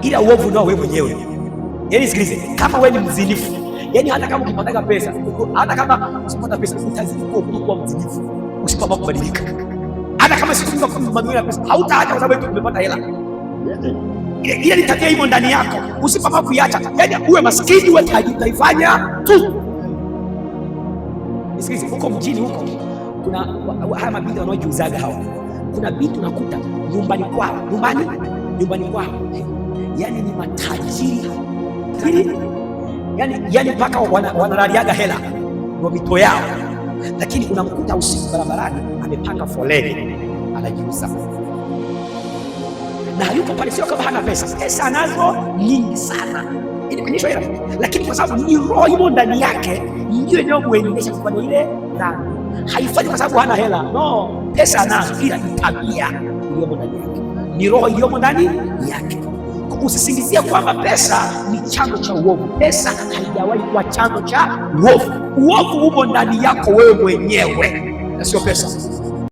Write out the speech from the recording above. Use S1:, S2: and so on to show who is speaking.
S1: ila uovu nao wewe mwenyewe. Yaani sikilize, kama wewe ni mzinifu, yaani hata kama ukipata pesa, hata kama usipata pesa utazidi kuwa mzinifu usipama kubadilika. Hata kama siku mamilioni ya pesa hautaacha kwa sababu umepata hela. Ile ni tabia imo ndani yako, usipama kuiacha. Yaani uwe maskini uwe tajiri utaifanya tu. Sikilize, huko mjini huko kuna haya mabinti wanaojiuzaga hawa. Kuna binti unakuta nyumbani kwao, yaani ni matajiri. Yaani mpaka wanalaliaga hela ndio mito yao, lakini unamkuta usiku barabarani amepanga foleni anajiuza, na yuko pale. Sio kama hana pesa, pesa anazo nyingi sana, inaonyesha hela, lakini kwa sababu ni roho imo ndani yake ndio inayomwendesha kufanya ile dhambi. Haifanyi kwa sababu hana hela, no, pesa anazo, ila ni tabia iliyomo ndani yake, ni roho iliyomo ndani yake. Usisingizie kwamba pesa ni chanzo cha uovu. Pesa haijawahi kuwa chanzo cha uovu. Uovu umo ndani yako wewe mwenyewe na sio pesa.